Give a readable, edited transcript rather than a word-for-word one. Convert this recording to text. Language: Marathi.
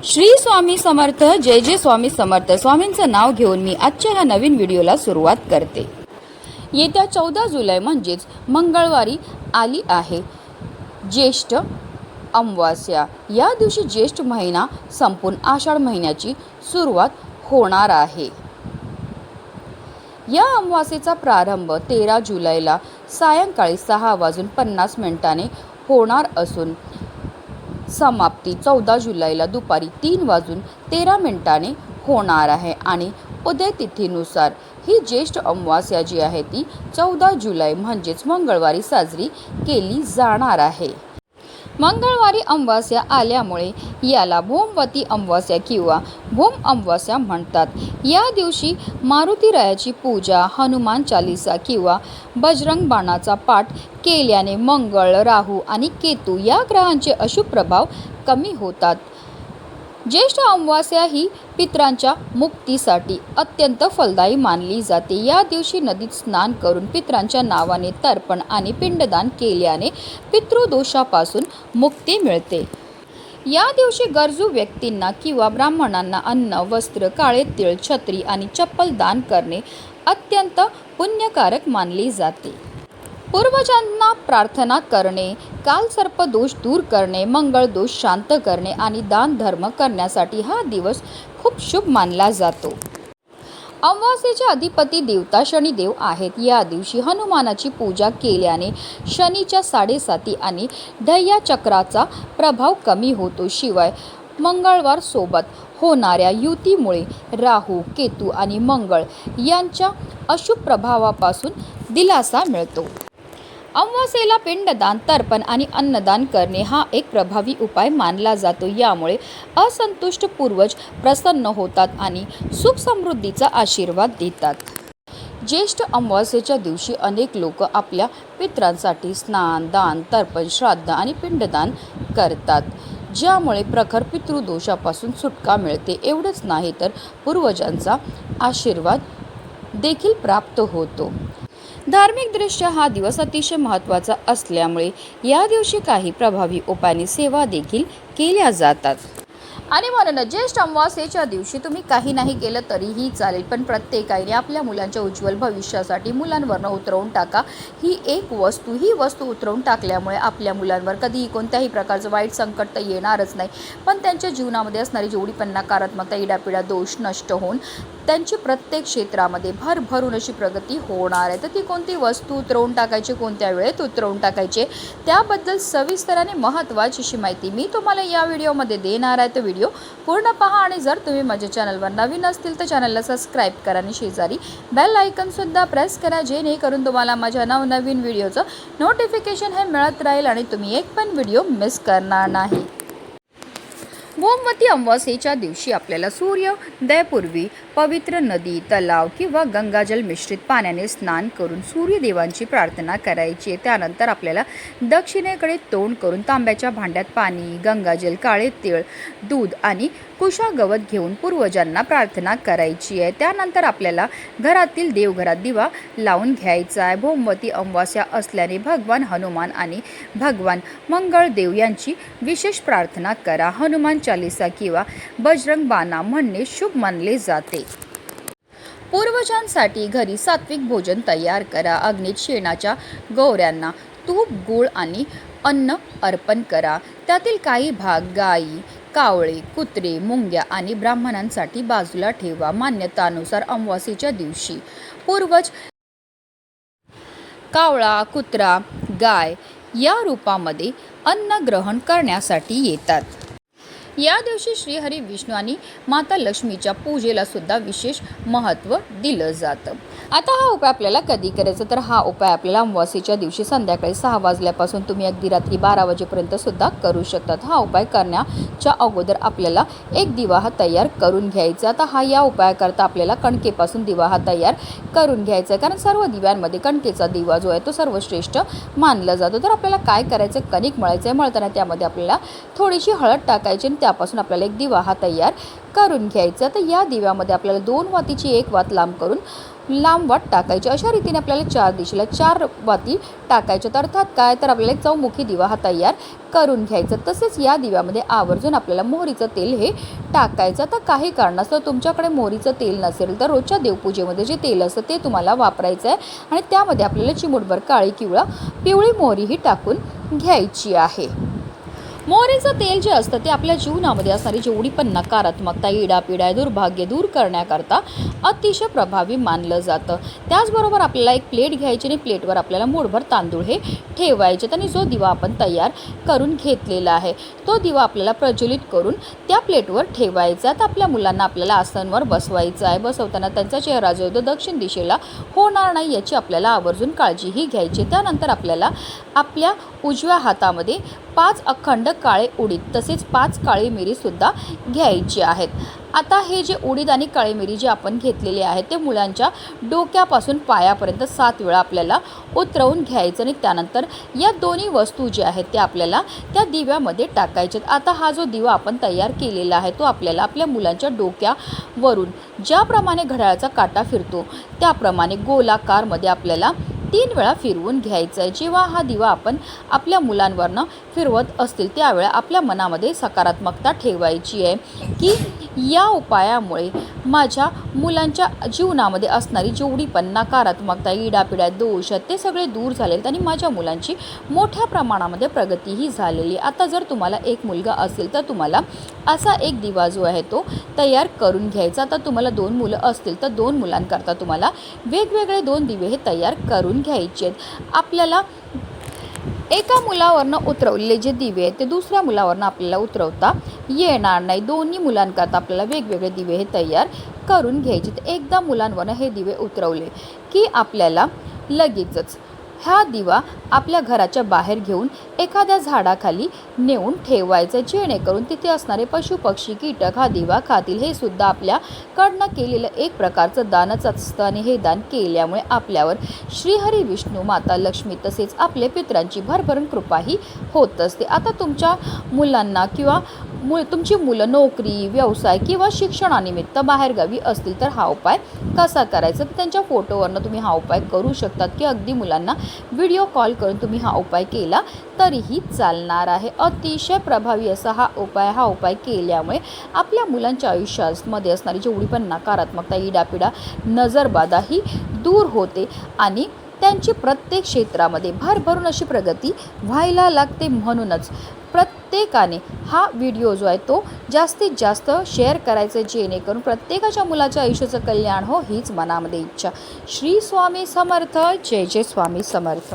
श्री स्वामी समर्थ. जय जय स्वामी समर्थ. स्वामींचं नाव घेऊन मी आजच्या ह्या नवीन व्हिडिओला सुरुवात करते. येत्या 14 जुलै म्हणजेच मंगळवारी आली आहे ज्येष्ठ अमावास्या. या दिवशी ज्येष्ठ महिना संपून आषाढ महिन्याची सुरुवात होणार आहे. या अमावास्येचा प्रारंभ 13 जुलैला सायंकाळी 6:50 होणार असून समाप्ती 14 जुलैला दुपारी 3:13 होणार आहे. आणि उदय तिथीनुसार ही ज्येष्ठ अमावास्या जी आहे ती 14 जुलै म्हणजेच मंगळवारी साजरी केली जाणार आहे. मंगळवारी अमावास्या आल्यामुळे याला भौमवती अमावास्या किंवा भौम अमावास्या म्हणतात. या दिवशी मारुतीरायाची पूजा, हनुमान चालीसा किंवा बजरंग बाणाचा पाठ केल्याने मंगळ, राहू आणि केतू या ग्रहांचे अशुभ प्रभाव कमी होतात. ज्येष्ठ अमावास्या ही पितरांच्या मुक्तीसाठी अत्यंत फलदायी मानली जाते. या दिवशी नदीत स्नान करून पितरांच्या नावाने तर्पण आणि पिंडदान केल्याने पितृदोषापासून मुक्ती मिळते. या दिवशी गरजू व्यक्तींना किंवा ब्राह्मणांना अन्न, वस्त्र, काळे तीळ, छत्री आणि चप्पल दान करणे अत्यंत पुण्यकारक मानले जाते. पूर्वजांना प्रार्थना करणे, कालसर्प दोष दूर करणे, मंगळ दोष शांत करणे आणि दान धर्म करण्यासाठी हा दिवस खूप शुभ मानला जातो. अमावास्येचे अधिपती देवता शनिदेव आहेत. या दिवशी हनुमानाची पूजा केल्याने शनीच्या 7.5 आणि ढय्या चक्राचा प्रभाव कमी होतो. शिवाय मंगळवार सोबत होणाऱ्या युतीमुळे राहू, केतू आणि मंगळ यांच्या अशुभ प्रभावापासून दिलासा मिळतो. अमावास्येला पिंडदान, तर्पण आणि अन्नदान करणे हा एक प्रभावी उपाय मानला जातो. यामुळे असंतुष्ट पूर्वज प्रसन्न होतात आणि सुख समृद्धीचा आशीर्वाद देतात. ज्येष्ठ अमावास्येच्या दिवशी अनेक लोक आपल्या पितरांसाठी स्नान, दान, तर्पण, श्राद्ध आणि पिंडदान करतात, ज्यामुळे प्रखर पितृदोषापासून सुटका मिळते. एवढंच नाही तर पूर्वजांचा आशीर्वाद देखील प्राप्त होतो. धार्मिकदृष्ट्या हा दिवस अतिशय महत्त्वाचा असल्यामुळे या दिवशी काही प्रभावी उपायांनी सेवा देखील केल्या जातात. आणि म्हणून ज्येष्ठ अमावास्येच्या दिवशी तुम्ही काही नाही केलं तरीही चालेल, पण प्रत्येकाने आपल्या मुलांच्या उज्ज्वल भविष्यासाठी मुलांवरनं उतरवून टाका ही वस्तू उतरवून टाकल्यामुळे आपल्या मुलांवर कधीही कोणत्याही प्रकारचं वाईट संकट तर येणारच नाही, पण त्यांच्या जीवनामध्ये असणारी जेवढी पण नकारात्मकता, इडापिडा, दोष नष्ट होऊन त्यांची प्रत्येक क्षेत्रामध्ये भरभरून अशी प्रगती होणार आहे. तर ती कोणती वस्तू उतरवून टाकायची, कोणत्या वेळेत उतरवून टाकायचे, त्याबद्दल सविस्तर आणि महत्त्वाची अशी माहिती मी तुम्हाला या व्हिडिओमध्ये देणार आहे. तर व्हिडिओ पूर्ण पहा. आणि जर तुम्ही माझ्या चॅनलवर नवीन असतील तर चॅनलला सबस्क्राईब करा आणि शेजारी बेल आयकॉनसुद्धा प्रेस करा, जेणेकरून तुम्हाला माझ्या नवनवीन व्हिडिओचं नोटिफिकेशन हे मिळत राहील आणि तुम्ही एक पण व्हिडिओ मिस करणार नाही. भौमवती अमावास्येच्या दिवशी आपल्याला सूर्योदयापूर्वी पवित्र नदी, तलाव किंवा गंगाजल मिश्रित पाण्याने स्नान करून सूर्यदेवांची प्रार्थना करायची आहे. त्यानंतर आपल्याला दक्षिणेकडे तोंड करून तांब्याच्या भांड्यात पाणी, गंगाजल, काळे तीळ, दूध आणि कुशागवत घेऊन पूर्वजांना प्रार्थना करायची आहे. त्यानंतर आपल्याला घरातील देवघरात दिवा लावून घ्यायचा आहे. भौमवती अमावास्या असल्याने भगवान हनुमान आणि भगवान मंगळदेव यांची विशेष प्रार्थना करा. हनुमान चालीसा किंवा बजरंग बाणा म्हणणे शुभ मानले जाते. पूर्वजांसाठी घरी सात्विक भोजन तयार करा. अग्नीत शेणाच्या गौऱ्यांना तूप, गूळ आणि अन्न अर्पण करा. त्यातील काही भाग गायी, कावळे, कुत्रे, मुंग्या आणि ब्राह्मणांसाठी बाजूला ठेवा. मान्यतानुसार अमावास्येच्या दिवशी पूर्वज कावळा, कुत्रा, गाय या रूपामध्ये अन्न ग्रहण करण्यासाठी येतात. या दिवशी श्रीहरी विष्णू आणि माता लक्ष्मीच्या पूजेला सुद्धा विशेष महत्त्व दिलं जातं. आता हा उपाय आपल्याला कधी करायचा, तर हा उपाय आपल्याला अमावास्येच्या दिवशी संध्याकाळी 6 वाजल्यापासून तुम्ही अगदी रात्री 12 वाजेपर्यंत सुद्धा करू शकतात. हा उपाय करण्याच्या अगोदर आपल्याला एक दिवा हा तयार करून घ्यायचा. आता हा या उपायाकरता आपल्याला कणकेपासून दिवा हा तयार करून घ्यायचा आहे, कारण सर्व दिव्यांमध्ये कणकेचा दिवा जो आहे तो सर्वश्रेष्ठ मानला जातो. तर आपल्याला काय करायचं, कणिक मळायचं आहे. मळताना त्यामध्ये आपल्याला थोडीशी हळद टाकायची आणि त्यापासून आपल्याला एक दिवा हा तयार करून घ्यायचं. तर या दिव्यामध्ये आपल्याला 2 वातीची 1 वात लांब करून लांब वात टाकायची. अशा रीतीने आपल्याला 4 दिशेला 4 वाती टाकायच्या. तर अर्थात काय, तर आपल्याला एक चौमुखी दिवा हा तयार करून घ्यायचा. तसेच या दिव्यामध्ये आवर्जून आपल्याला मोहरीचं तेल हे टाकायचं. तर काही कारणास्तव तुमच्याकडे मोहरीचं तेल नसेल तर रोजच्या देवपूजेमध्ये जे तेल असतं ते तुम्हाला वापरायचं आहे आणि त्यामध्ये आपल्याला चिमूटभर काळी किंवा पिवळी मोहरी ही टाकून घ्यायची आहे. मोहरीचं तेल जे असतं ते आपल्या जीवनामध्ये असणारी जेवढी पण नकारात्मकता, इडापिडा, दुर्भाग्य दूर करण्याकरता अतिशय प्रभावी मानलं जातं. त्याचबरोबर आपल्याला एक प्लेट घ्यायची आणि प्लेटवर आपल्याला मूठभर तांदूळ हे ठेवायचे आणि जो दिवा आपण तयार करून घेतलेला आहे तो दिवा आपल्याला प्रज्वलित करून त्या प्लेटवर ठेवायचा. तर आपल्या मुलांना आपल्याला आसनावर बसवायचं आहे. बसवताना त्यांचा चेहरा जो दक्षिण दिशेला होणार नाही याची आपल्याला आवर्जून काळजीही घ्यायची. त्यानंतर आपल्याला आपल्या उजव्या हातामध्ये 5 अखंड काळे उडीद तसेच 5 काळी मिरीसुद्धा घ्यायची आहेत. आता हे जे उडीद आणि काळी मिरी जे आपण घेतलेले आहेत ते मुलांच्या डोक्यापासून पायापर्यंत 7 वेळा आपल्याला उतरवून घ्यायचं आणि त्यानंतर या दोन्ही वस्तू ज्या आहेत त्या आपल्याला त्या दिव्यामध्ये टाकायच्यात. आता हा जो दिवा आपण तयार केलेला आहे तो आपल्याला आपल्या मुलांच्या डोक्यावरून ज्याप्रमाणे घड्याळाचा काटा फिरतो त्याप्रमाणे गोलाकारमध्ये आपल्याला 3 वेळा फिरवून घ्यायचं आहे. जेव्हा हा दिवा आपण आपल्या मुलांवरनं फिरवत असतील त्यावेळा आपल्या मनामध्ये सकारात्मकता ठेवायची आहे की या उपायामुळे माझ्या मुलांच्या जीवनामध्ये असणारी जेवढी पण नकारात्मकता, इडापिडा, दोष ते सगळे दूर झालेत आणि माझ्या मुलांची मोठ्या प्रमाणामध्ये प्रगतीही झालेली. आता जर तुम्हाला एक मुलगा असेल तर तुम्हाला असा एक दिवा जो आहे तो तयार करून घ्यायचा. आता तुम्हाला 2 मुलं असतील तर 2 मुलांकरता तुम्हाला वेगवेगळे 2 दिवे हे तयार करून घ्यायचे आहेत. आपल्याला एका मुलावरनं उतरवलेले जे दिवे आहेत ते दुसऱ्या मुलावरनं आपल्याला उतरवता येणार नाही. दोन्ही मुलांकरता आपल्याला वेगवेगळे दिवे हे तयार करून घ्यायचे. एकदा मुलांवरनं हे दिवे उतरवले की आपल्याला लगेचच हा दिवा आपल्या घराच्या बाहेर घेऊन एखाद्या झाडाखाली नेऊन ठेवायचं जेणेकरून तिथे असणारे पशुपक्षी कीटक हा दिवा खातील. हे सुद्धा आपल्याकडनं केलेलं एक प्रकारचं दानच असतं आणि हे दान केल्यामुळे आपल्यावर श्रीहरी विष्णू माता लक्ष्मी तसेच आपल्या पितरांची भरभरून कृपाही होत असते. आता तुमच्या मुलांना किंवा तुमची मुलं नोकरी, व्यवसाय किंवा शिक्षणानिमित्त बाहेरगावी असतील तर हा उपाय कसा करायचा तर त्यांच्या फोटोवरनं तुम्ही हा उपाय करू शकतात की अगदी मुलांना व्हिडिओ कॉल करून तुम्ही हा उपाय केला तरीही चालणार आहे. अतिशय प्रभावी असा हा उपाय केल्यामुळे आपल्या मुलांच्या आयुष्यामध्ये असणारी जेवढी पण नकारात्मकता, इडापिडा, नजरबाधा ही दूर होते आणि त्यांची प्रत्येक क्षेत्रामध्ये भरभरून अशी प्रगती व्हायला लागते. म्हणूनच प्रत्येकाने हा व्हिडिओ जो आहे तो जास्तीत जास्त शेअर करायचा जेणेकरून प्रत्येकाच्या मुलाच्या आयुष्याचं कल्याण हो हीच मनामध्ये इच्छा. श्री स्वामी समर्थ. जय जय स्वामी समर्थ.